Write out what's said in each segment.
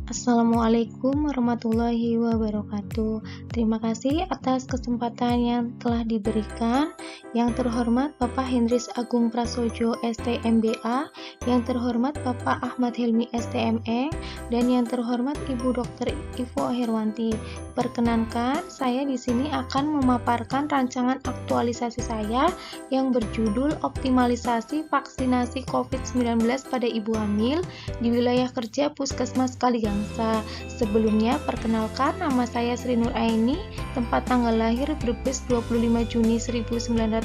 Assalamualaikum warahmatullahi wabarakatuh. Terima kasih atas kesempatan yang telah diberikan. Yang terhormat Bapak Hendris Agung Prasojo STMBA, yang terhormat Bapak Ahmad Helmi STME, dan yang terhormat Ibu Dr. Ivo Herwanti. Perkenankan, saya di sini akan memaparkan rancangan aktualisasi saya yang berjudul Optimalisasi Vaksinasi COVID-19 pada Ibu Hamil di Wilayah Kerja Puskesmas Kaligangsa. Sebelumnya, perkenalkan, nama saya Sri Nur Aini, tempat tanggal lahir Brebes 25 Juni 1989,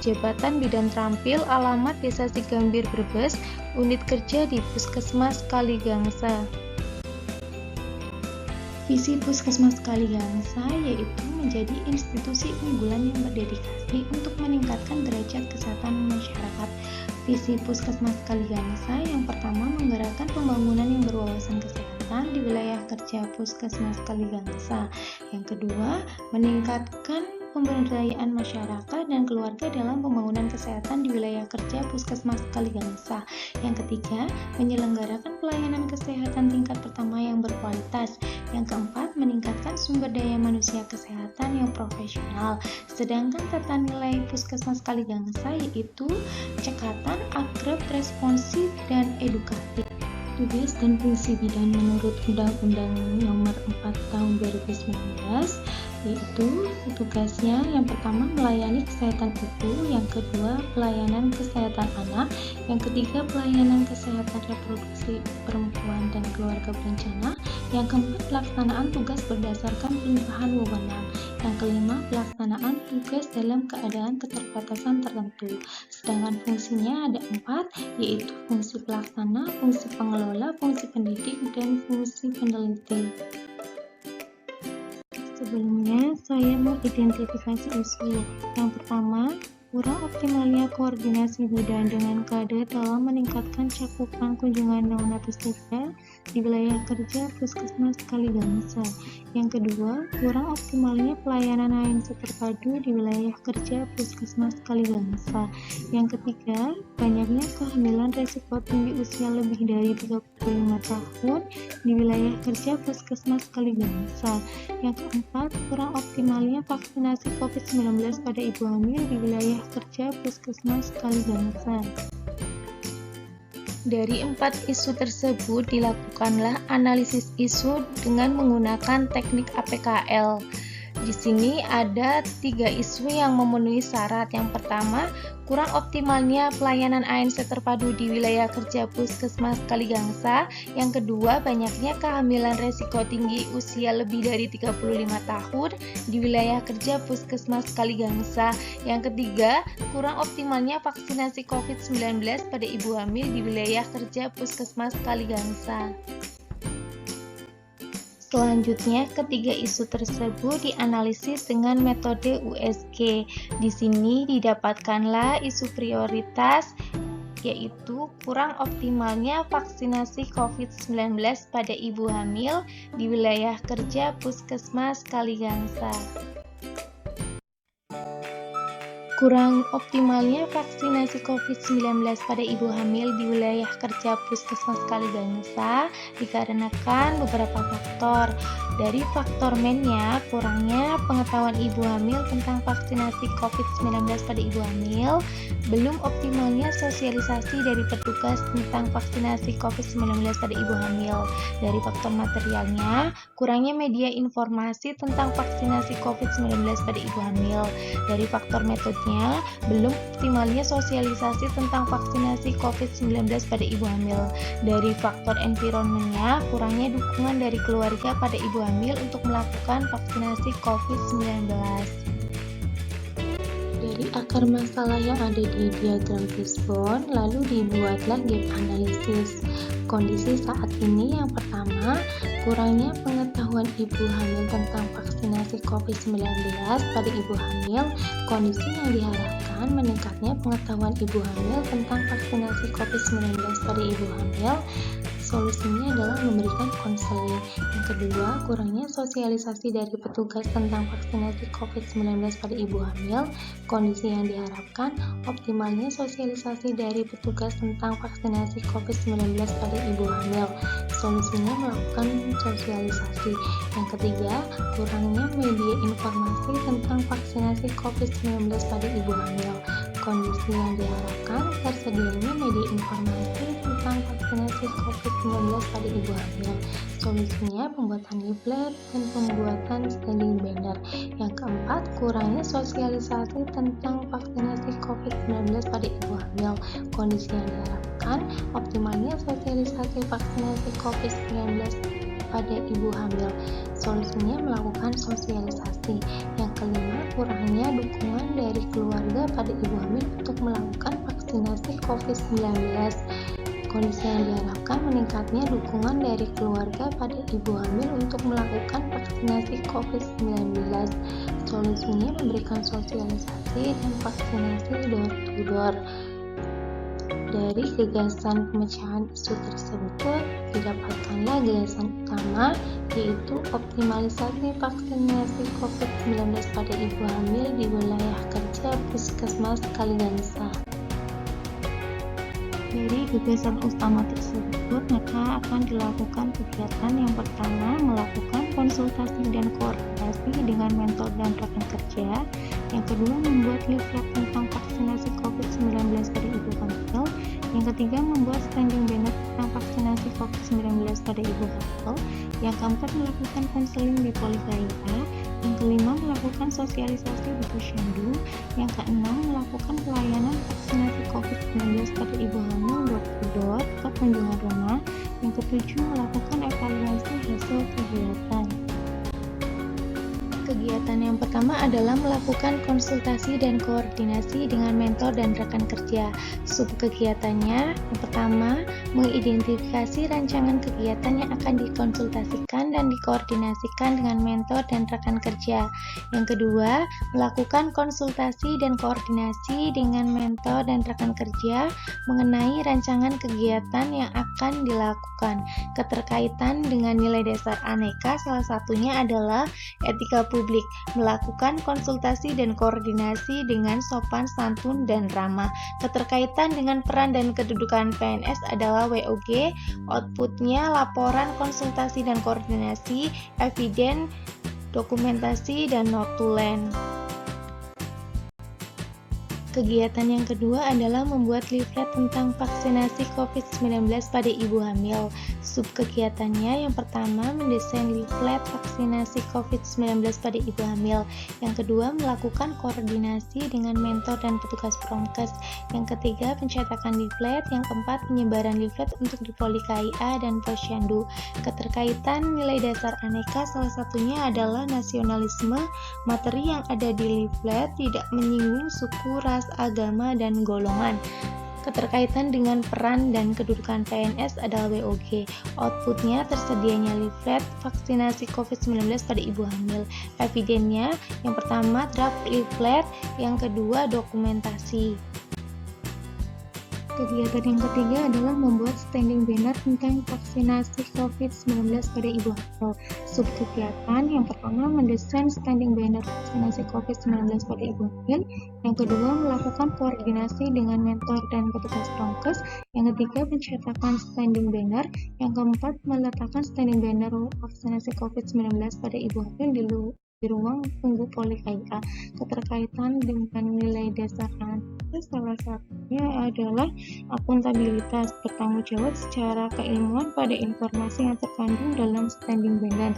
jabatan bidan terampil, alamat Desa Sigambir Brebes, unit kerja di Puskesmas Kaligangsa. Visi Puskesmas Kaligangsa yaitu menjadi institusi unggulan yang berdedikasi untuk meningkatkan derajat kesehatan masyarakat. Visi Puskesmas Kaligangsa yang pertama menggerakkan pembangunan yang berwawasan kesehatan di wilayah kerja Puskesmas Kaligangsa. Yang kedua, meningkatkan pemberdayaan masyarakat dan keluarga dalam pembangunan kesehatan di wilayah kerja Puskesmas Kaligangsa. Yang ketiga, menyelenggarakan pelayanan kesehatan tingkat pertama yang berkualitas. Yang keempat, meningkatkan sumber daya manusia kesehatan yang profesional. Sedangkan tata nilai Puskesmas Kaligangsa yaitu cekatan, akrab, responsif, dan edukatif. Tugas dan fungsi bidan menurut Undang-Undang Nomor 4 Tahun 2019 yaitu tugasnya yang pertama melayani kesehatan ibu, yang kedua pelayanan kesehatan anak, yang ketiga pelayanan kesehatan reproduksi perempuan dan keluarga berencana, yang keempat pelaksanaan tugas berdasarkan pelimpahan wewenang, yang kelima pelaksanaan tugas dalam keadaan keterbatasan tertentu. Sedangkan fungsinya ada 4, yaitu fungsi pelaksana, fungsi pengelola, fungsi pendidik, dan fungsi peneliti. Sebelumnya, saya mengidentifikasi isu. Yang pertama, kurang optimalnya koordinasi bidan dengan Kade dalam meningkatkan cakupan kunjungan neonatus TK di wilayah kerja Puskesmas Kaligangsa. Yang kedua, kurang optimalnya pelayanan ANC terpadu di wilayah kerja Puskesmas Kaligangsa. Yang ketiga, banyaknya kehamilan resiko tinggi usia lebih dari 35 tahun di wilayah kerja Puskesmas Kaligangsa. Yang keempat, kurang optimalnya vaksinasi COVID-19 pada ibu hamil di wilayah kerja Puskesmas Kaligangsa. Dari 4 isu tersebut dilakukanlah analisis isu dengan menggunakan teknik APKL. Di sini ada 3 isu yang memenuhi syarat. Yang pertama, kurang optimalnya pelayanan ANC terpadu di wilayah kerja Puskesmas Kaligangsa. Yang kedua, banyaknya kehamilan resiko tinggi usia lebih dari 35 tahun di wilayah kerja Puskesmas Kaligangsa. Yang ketiga, kurang optimalnya vaksinasi COVID-19 pada ibu hamil di wilayah kerja Puskesmas Kaligangsa. Selanjutnya, ketiga isu tersebut dianalisis dengan metode USG. Di sini didapatkanlah isu prioritas, yaitu kurang optimalnya vaksinasi COVID-19 pada ibu hamil di wilayah kerja Puskesmas Kaligangsa. Kurang optimalnya vaksinasi COVID-19 pada ibu hamil di wilayah kerja Puskesmas Kaligangsa dikarenakan beberapa faktor. Dari faktor mainnya, kurangnya pengetahuan ibu hamil tentang vaksinasi COVID-19 pada ibu hamil, belum optimalnya sosialisasi dari petugas tentang vaksinasi COVID-19 pada ibu hamil. Dari faktor materialnya, kurangnya media informasi tentang vaksinasi COVID-19 pada ibu hamil. Dari faktor metodenya, belum optimalnya sosialisasi tentang vaksinasi COVID-19 pada ibu hamil. Dari faktor environmentnya, kurangnya dukungan dari keluarga pada ibu hamil untuk melakukan vaksinasi COVID-19. Dari akar masalah yang ada di diagram fishbone, lalu dibuatlah gap analisis. Kondisi saat ini yang pertama, kurangnya pengetahuan ibu hamil tentang vaksinasi COVID-19 pada ibu hamil. Kondisi yang diharapkan meningkatnya pengetahuan ibu hamil tentang vaksinasi COVID-19 pada ibu hamil. Solusinya adalah memberikan konseling. Yang kedua, kurangnya sosialisasi dari petugas tentang vaksinasi COVID-19 pada ibu hamil. Kondisi yang diharapkan, optimalnya sosialisasi dari petugas tentang vaksinasi COVID-19 pada ibu hamil. Solusinya melakukan sosialisasi. Yang ketiga, kurangnya media informasi tentang vaksinasi COVID-19 pada ibu hamil. Kondisi yang diharapkan, tersedianya media informasi tentang vaksinasi COVID-19 pada ibu hamil. Solusinya pembuatan leaflet dan pembuatan standing banner. Yang keempat, kurangnya sosialisasi tentang vaksinasi COVID-19 pada ibu hamil. Kondisi yang diharapkan, optimalnya sosialisasi vaksinasi COVID-19 pada ibu hamil. Solusinya melakukan sosialisasi. Yang kelima, kurangnya dukungan dari keluarga pada ibu hamil untuk melakukan vaksinasi COVID-19. Kondisi yang diharapkan, meningkatnya dukungan dari keluarga pada ibu hamil untuk melakukan vaksinasi COVID-19. Solusinya memberikan sosialisasi dan vaksinasi door to door. Dari gagasan pemecahan isu tersebut, didapatkanlah gagasan utama, yaitu optimalisasi vaksinasi COVID-19 pada ibu hamil di wilayah kerja Puskesmas Kaliganesa. Dari gagasan utama tersebut, maka akan dilakukan kegiatan yang pertama, melakukan konsultasi dan koordinasi dengan mentor dan rekan kerja. Yang kedua, membuat leaflet tentang vaksinasi COVID-19 pada ibu hamil. Yang ketiga, membuat standing banner tentang vaksinasi COVID-19 pada ibu hamil. Yang keempat, melakukan konseling di Polikaya. Yang kelima, melakukan sosialisasi di Posyandu. Yang keenam, melakukan pelayanan vaksinasi COVID-19 pada ibu hamil door to door ke kunjungan rumah. Yang ketujuh, melakukan evaluasi hasil kegiatan. Kegiatan yang pertama adalah melakukan konsultasi dan koordinasi dengan mentor dan rekan kerja. Subkegiatannya, yang pertama, mengidentifikasi rancangan kegiatan yang akan dikonsultasikan dan dikoordinasikan dengan mentor dan rekan kerja. Yang kedua, melakukan konsultasi dan koordinasi dengan mentor dan rekan kerja mengenai rancangan kegiatan yang akan dilakukan. Keterkaitan dengan nilai dasar aneka salah satunya adalah etika publik, melakukan konsultasi dan koordinasi dengan sopan, santun, dan ramah. Keterkaitan dengan peran dan kedudukan PNS adalah WOG, outputnya laporan konsultasi dan koordinasi, eviden, dokumentasi, dan notulen. Kegiatan yang kedua adalah membuat leaflet tentang vaksinasi COVID-19 pada ibu hamil. Subkegiatannya, yang pertama, mendesain leaflet vaksinasi COVID-19 pada ibu hamil. Yang kedua, melakukan koordinasi dengan mentor dan petugas promkes. Yang ketiga, pencetakan leaflet. Yang keempat, penyebaran leaflet untuk di Polikaya dan Posyandu. Keterkaitan nilai dasar aneka salah satunya adalah nasionalisme. Materi yang ada di leaflet tidak menyinggung suku, ras, agama, dan golongan. Keterkaitan dengan peran dan kedudukan PNS adalah WOG. Outputnya tersedianya leaflet vaksinasi COVID-19 pada ibu hamil. Evidennya, yang pertama draft leaflet, yang kedua dokumentasi. Kegiatan yang ketiga adalah membuat standing banner tentang vaksinasi COVID-19 pada ibu hamil. Subkegiatan, yang pertama, mendesain standing banner vaksinasi COVID-19 pada ibu hamil. Yang kedua, melakukan koordinasi dengan mentor dan petugas promkes. Yang ketiga, pencetakan standing banner. Yang keempat, meletakkan standing banner vaksinasi COVID-19 pada ibu hamil di ruang tunggu Polikaya. Keterkaitan dengan nilai dasar aneka salah satunya adalah akuntabilitas, bertanggung jawab secara keilmuan pada informasi yang terkandung dalam standing banner.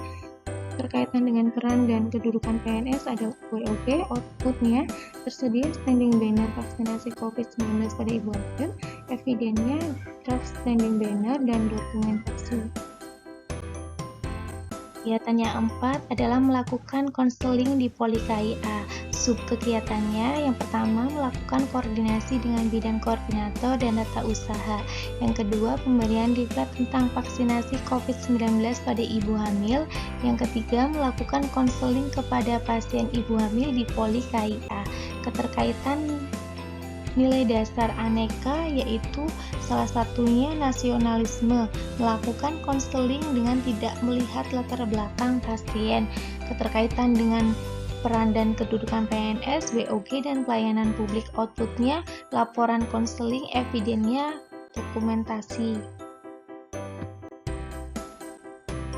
Berkaitan dengan peran dan kedudukan PNS adalah WOG. Outputnya tersedia standing banner vaksinasi COVID-19 pada ibu hamil, evidennya draft standing banner, dan dokumentasi. Kegiatan yang keempat adalah melakukan konseling di Polikaya. Subkegiatannya, yang pertama, melakukan koordinasi dengan bidang koordinator dan data usaha. Yang kedua, pemberian leaflet tentang vaksinasi COVID-19 pada ibu hamil. Yang ketiga, melakukan konseling kepada pasien ibu hamil di Polikaya. Keterkaitan nilai dasar aneka, yaitu salah satunya nasionalisme, melakukan konseling dengan tidak melihat latar belakang pasien, keterkaitan dengan peran dan kedudukan PNS, WOG, dan pelayanan publik. Outputnya laporan konseling, evidennya dokumentasi.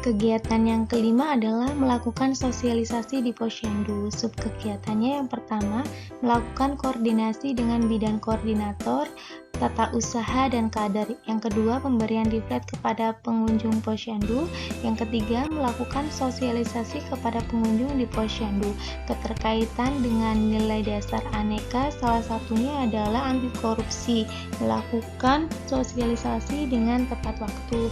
Kegiatan yang kelima adalah melakukan sosialisasi di Posyandu. Subkegiatannya yang pertama, melakukan koordinasi dengan bidang koordinator, tata usaha, dan kader. Yang kedua, pemberian leaflet kepada pengunjung Posyandu. Yang ketiga, melakukan sosialisasi kepada pengunjung di Posyandu. Keterkaitan dengan nilai dasar aneka, salah satunya adalah anti korupsi, melakukan sosialisasi dengan tepat waktu.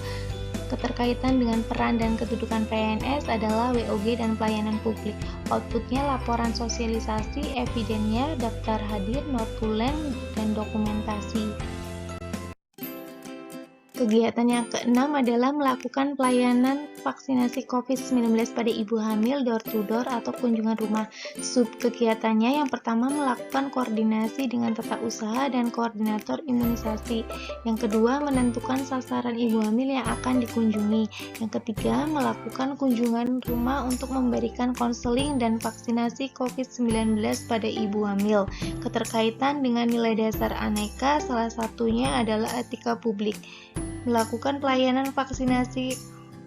Keterkaitan dengan peran dan kedudukan PNS adalah WOG dan pelayanan publik. Outputnya laporan sosialisasi, evidennya daftar hadir, notulen, dan dokumentasi. Kegiatan yang keenam adalah melakukan pelayanan vaksinasi COVID-19 pada ibu hamil door-to-door atau kunjungan rumah. Subkegiatannya yang pertama, melakukan koordinasi dengan tata usaha dan koordinator imunisasi. Yang kedua, menentukan sasaran ibu hamil yang akan dikunjungi. Yang ketiga, melakukan kunjungan rumah untuk memberikan konseling dan vaksinasi COVID-19 pada ibu hamil. Keterkaitan dengan nilai dasar aneka, salah satunya adalah etika publik, melakukan pelayanan vaksinasi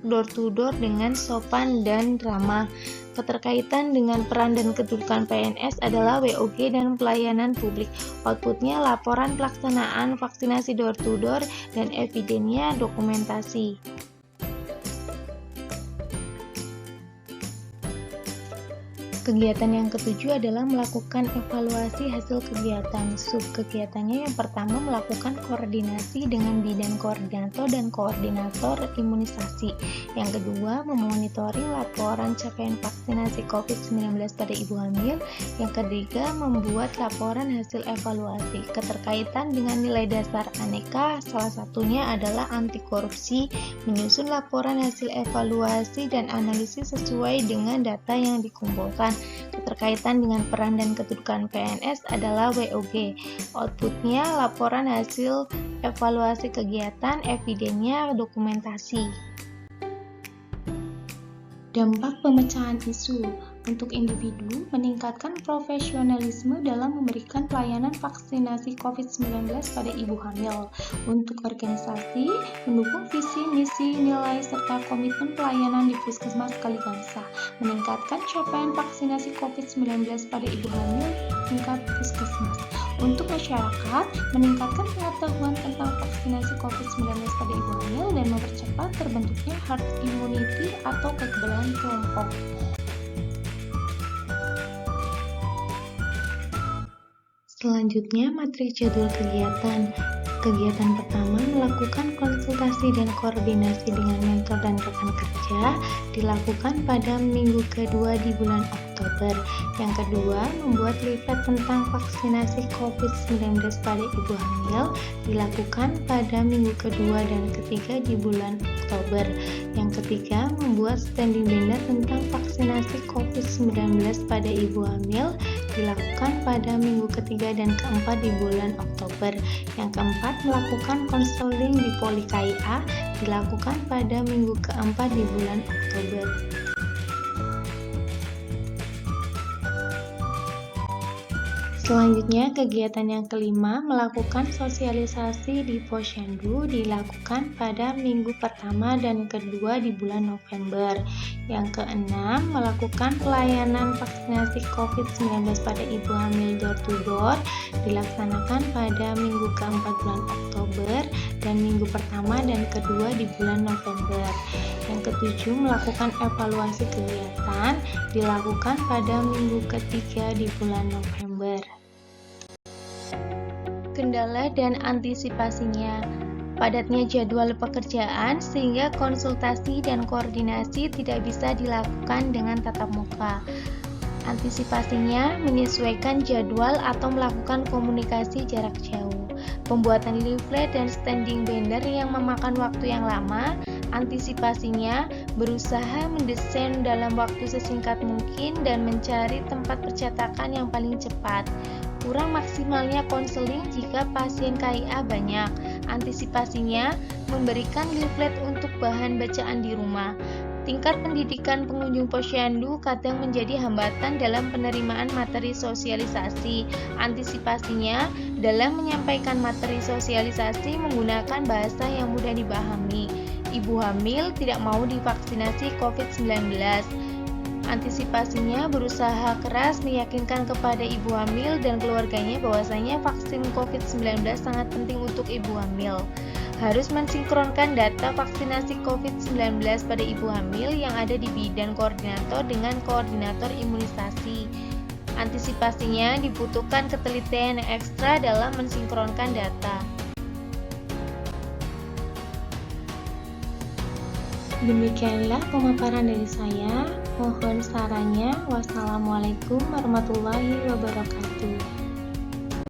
door-to-door dengan sopan dan ramah. Keterkaitan dengan peran dan kedudukan PNS adalah WOG dan pelayanan publik. Outputnya laporan pelaksanaan vaksinasi door-to-door dan evidennya dokumentasi. Kegiatan yang ketujuh adalah melakukan evaluasi hasil kegiatan. Subkegiatannya yang pertama, melakukan koordinasi dengan bidang koordinator dan koordinator imunisasi. Yang kedua, memonitoring laporan capaian vaksinasi COVID-19 pada ibu hamil. Yang ketiga, membuat laporan hasil evaluasi. Keterkaitan dengan nilai dasar aneka, salah satunya adalah anti korupsi, menyusun laporan hasil evaluasi dan analisis sesuai dengan data yang dikumpulkan. Keterkaitan dengan peran dan kedudukan PNS adalah WOG. Outputnya laporan hasil evaluasi kegiatan, evidennya dokumentasi. Dampak pemecahan isu untuk individu, meningkatkan profesionalisme dalam memberikan pelayanan vaksinasi COVID-19 pada ibu hamil. Untuk organisasi, mendukung visi, misi, nilai, serta komitmen pelayanan di Puskesmas Kaligangsa, meningkatkan capaian vaksinasi COVID-19 pada ibu hamil tingkat Puskesmas. Untuk masyarakat, meningkatkan pengetahuan tentang vaksinasi COVID-19 pada ibu hamil dan mempercepat terbentuknya herd immunity atau kekebalan kelompok. Selanjutnya, materi jadwal kegiatan. Kegiatan pertama, melakukan konsultasi dan koordinasi dengan mentor dan rekan kerja, dilakukan pada minggu kedua di bulan Oktober. Yang kedua, membuat leaflet tentang vaksinasi COVID-19 pada ibu hamil, dilakukan pada minggu kedua dan ketiga di bulan Oktober. Yang ketiga, membuat standing banner tentang vaksinasi COVID-19 pada ibu hamil, dilakukan pada minggu ketiga dan keempat di bulan Oktober. Yang keempat, melakukan konseling di Poli KIA, dilakukan pada minggu keempat di bulan Oktober. Selanjutnya, kegiatan yang kelima, melakukan sosialisasi di Posyandu, dilakukan pada minggu pertama dan kedua di bulan November. Yang keenam, melakukan pelayanan vaksinasi COVID-19 pada ibu hamil door-to-door, dilaksanakan pada minggu keempat bulan Oktober dan minggu pertama dan kedua di bulan November. Yang ketujuh, melakukan evaluasi kegiatan, dilakukan pada minggu ketiga di bulan November. Kendala dan antisipasinya. Padatnya jadwal pekerjaan sehingga konsultasi dan koordinasi tidak bisa dilakukan dengan tatap muka. Antisipasinya, menyesuaikan jadwal atau melakukan komunikasi jarak jauh. Pembuatan leaflet dan standing banner yang memakan waktu yang lama. Antisipasinya, berusaha mendesain dalam waktu sesingkat mungkin dan mencari tempat percetakan yang paling cepat. kurang maksimalnya konseling jika pasien KIA banyak. Antisipasinya, memberikan leaflet untuk bahan bacaan di rumah. Tingkat pendidikan pengunjung posyandu kadang menjadi hambatan dalam penerimaan materi sosialisasi. Antisipasinya, dalam menyampaikan materi sosialisasi menggunakan bahasa yang mudah dipahami. Ibu hamil tidak mau divaksinasi COVID-19. Antisipasinya, berusaha keras meyakinkan kepada ibu hamil dan keluarganya bahwasanya vaksin COVID-19 sangat penting untuk ibu hamil. Harus mensinkronkan data vaksinasi COVID-19 pada ibu hamil yang ada di bidan koordinator dengan koordinator imunisasi. Antisipasinya, dibutuhkan ketelitian yang ekstra dalam mensinkronkan data. Demikianlah pemaparan dari saya. Mohon sarannya. Wassalamualaikum warahmatullahi wabarakatuh.